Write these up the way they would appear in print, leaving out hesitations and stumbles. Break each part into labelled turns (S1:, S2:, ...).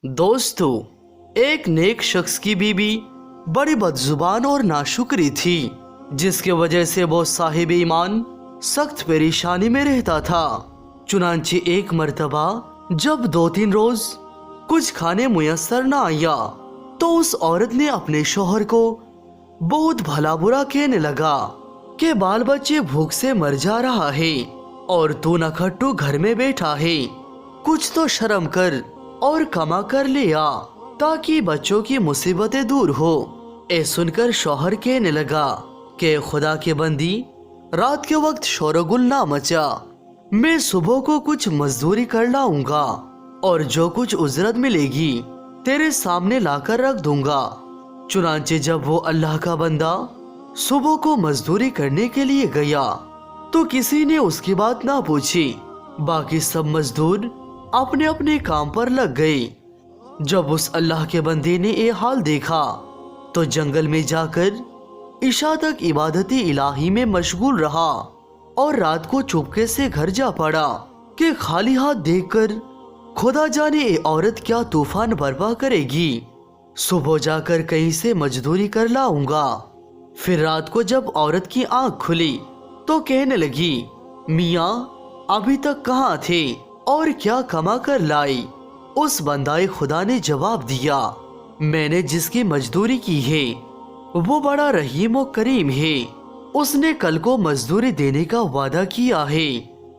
S1: दोस्तों, एक नेक शख्स की बीवी बड़ी बदजुबान और नाशुक्री थी, जिसके वजह से वो साहिब ईमान सख्त परेशानी में रहता था। चुनांचे एक मर्तबा जब 2-3 रोज कुछ खाने मुयस्सर न आया तो उस औरत ने अपने शौहर को बहुत भला बुरा कहने लगा कि बाल बच्चे भूख से मर जा रहा है और तू नखट्टू घर में बैठा है। कुछ तो शर्म कर और कमा कर ले आ ताकि बच्चों की मुसीबतें दूर हो। ए सुनकर शौहर कहने लगा कि खुदा के बंदी, रात के वक्त शोरगुल ना मचा, मैं सुबह को कुछ मजदूरी कर लाऊंगा और जो कुछ उजरत मिलेगी तेरे सामने लाकर रख दूंगा। चुनांचे जब वो अल्लाह का बंदा सुबह को मजदूरी करने के लिए गया तो किसी ने उसकी बात ना पूछी। बाकी सब मजदूर अपने अपने काम पर लग गए। जब उस अल्लाह के बंदे ने ये हाल देखा तो जंगल में जाकर इशा तक इबादती इलाही में मशगूल रहा और रात को चुपके से घर जा पड़ा कि खाली हाथ देखकर खुदा जाने ये औरत क्या तूफान बर्पा करेगी। सुबह जाकर कहीं से मजदूरी कर लाऊंगा। फिर रात को जब औरत की आंख खुली तो कहने लगी, मियाँ अभी तक कहाँ थे और क्या कमा कर लाई? उस बंदाए खुदा ने जवाब दिया, मैंने जिसकी मजदूरी की है वो बड़ा रहीम और करीम है, उसने कल को मजदूरी देने का वादा किया है।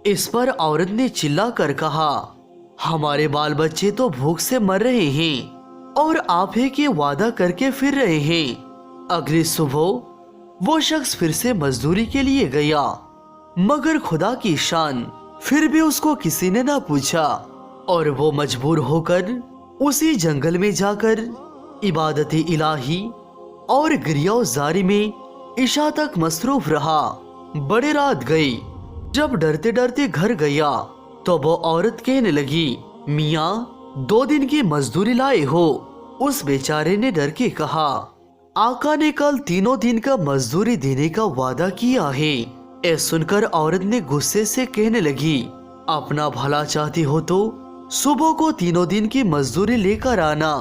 S1: इस पर औरत ने चिल्ला कर कहा, हमारे बाल बच्चे तो भूख से मर रहे हैं और आप है कि वादा करके फिर रहे हैं। अगली सुबह वो शख्स फिर से मजदूरी के लिए गया, मगर खुदा की शान फिर भी उसको किसी ने ना पूछा और वो मजबूर होकर उसी जंगल में जाकर इबादती इलाही और गिरियाज़ारी में इशा तक मसरूफ रहा। बड़े रात गई। जब डरते डरते घर गया तो वो औरत कहने लगी, मियाँ 2 दिन की मजदूरी लाए हो? उस बेचारे ने डर के कहा, आका ने कल 3 दिन का मजदूरी देने का वादा किया है। ऐ सुनकर औरत ने गुस्से से कहने लगी, अपना भला चाहती हो तो सुबह को 3 दिन की मजदूरी लेकर आना,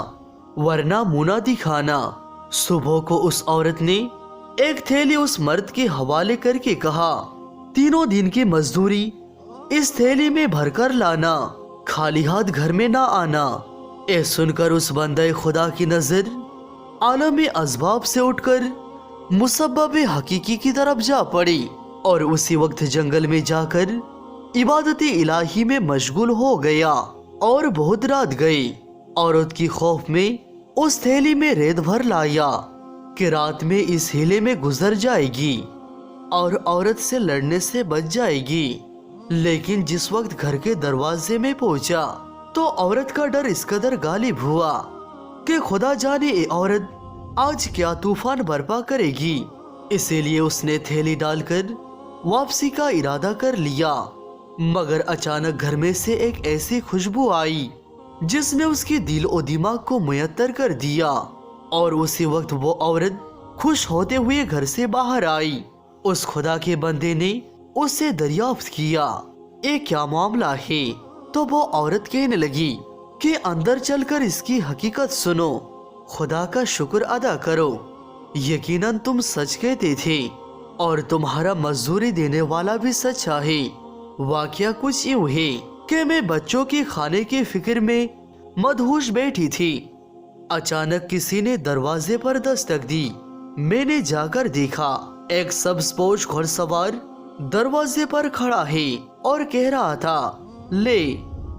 S1: वरना मुना दिखाना। सुबह को उस औरत ने एक थैली उस मर्द के हवाले करके कहा, 3 दिन की मजदूरी इस थैली में भरकर लाना, खाली हाथ घर में ना आना। ऐ सुनकर उस बंदे खुदा की नजर आलम असबाब से उठकर मुसब्बब हकीकी की तरफ जा पड़ी और उसी वक्त जंगल में जाकर इबादती इलाही में मशगूल हो गया और बहुत रात गई। औरत की खौफ में उस थैली में रेत भर लाया कि रात में इस हीले में गुजर जाएगी और औरत से लड़ने से बच जाएगी। लेकिन जिस वक्त घर के दरवाजे में पहुंचा तो औरत का डर इस कदर गालिब हुआ कि खुदा जाने ये औरत आज क्या तूफान बर्पा करेगी। इसीलिए उसने थैली डालकर वापसी का इरादा कर लिया, मगर अचानक घर में से एक ऐसी खुशबू आई जिसने उसके दिल और दिमाग को मुयत्तर कर दिया और उसी वक्त वो औरत खुश होते हुए घर से बाहर आई। उस खुदा के बंदे ने उससे दरियाफ्त किया, ये क्या मामला है? तो वो औरत कहने लगी कि अंदर चलकर इसकी हकीकत सुनो, खुदा का शुक्र अदा करो, यकीनन तुम सच कहते थे और तुम्हारा मजदूरी देने वाला भी सच्चा है। वाकया कुछ यूं है कि मैं बच्चों के खाने की फिक्र में मदहोश बैठी थी। अचानक किसी ने दरवाजे पर दस्तक दी। मैंने जाकर देखा, एक सब्ज़पोश घुड़सवार दरवाजे पर खड़ा है और कह रहा था, ले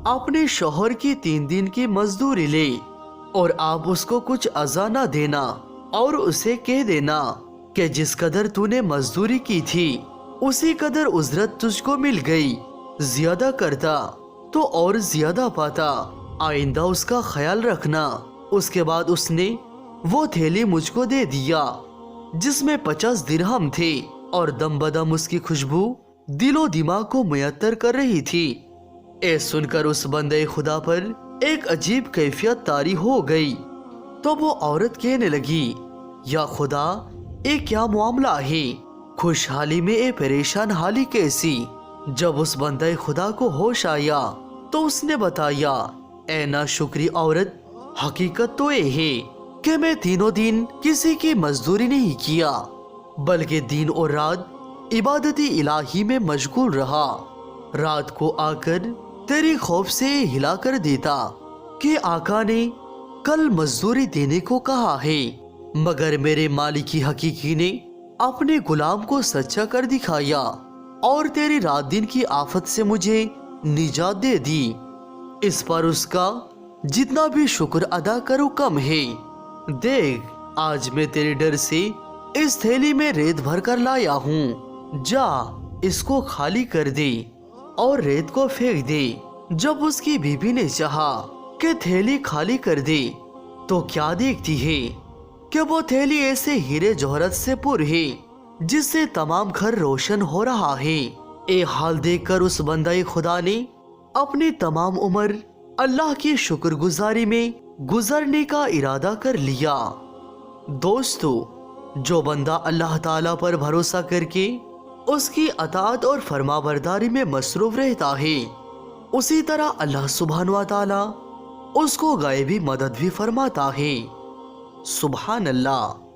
S1: अपने शौहर की 3 दिन की मजदूरी ले और आप उसको कुछ अज़ा ना देना और उसे कह देना कि जिस कदर तूने मजदूरी की थी उसी कदर उजरत तुझको मिल गई। ज्यादा करता तो और ज्यादा पाता, आइंदा उसका ख्याल रखना। उसके बाद उसने वो थैली मुझको दे दिया जिसमें 50 दिरहम थे और दम बदम उसकी खुशबू दिलो दिमाग को मुयत्तर कर रही थी। ए सुनकर उस बंदे खुदा पर एक अजीब कैफियत तारी हो गई। तो वो औरत कहने लगी, या खुदा ये क्या मामला है? खुशहाली में ये परेशान हाली कैसी? जब उस बंदे खुदा को होश आया तो उसने बताया, ए नाशुक्री औरत, हकीकत तो ये है कि मैं तीनों दिन किसी की मजदूरी नहीं किया, बल्कि दिन और रात इबादती इलाही में मशगूल रहा। रात को आकर तेरी खौफ से हिला कर देता कि आका ने कल मजदूरी देने को कहा है, मगर मेरे मालिक की हकीकी ने अपने गुलाम को सच्चा कर दिखाया और तेरी रात दिन की आफत से मुझे निजात दे दी। इस पर उसका जितना भी शुक्र अदा करूं कम है। देख, आज मैं तेरे डर से इस थैली में रेत भर कर लाया हूँ, जा इसको खाली कर दे और रेत को फेंक दे। जब उसकी बीबी ने चाहा कि थैली खाली कर दे, तो क्या देखती है कि वो थैली ऐसे हीरे जौहरत से पुर है जिससे तमाम घर रोशन हो रहा है। ये हाल देखकर उस बंदे खुदा ने अपनी तमाम उम्र अल्लाह की शुक्रगुजारी में गुजरने का इरादा कर लिया। दोस्तों, जो बंदा अल्लाह ताला पर भरोसा करके उसकी अताअत और फरमाबरदारी में मसरूफ रहता है, उसी तरह अल्लाह सुब्हान व तआला उसको गायबी मदद भी फरमाता है। सुब्हान अल्लाह।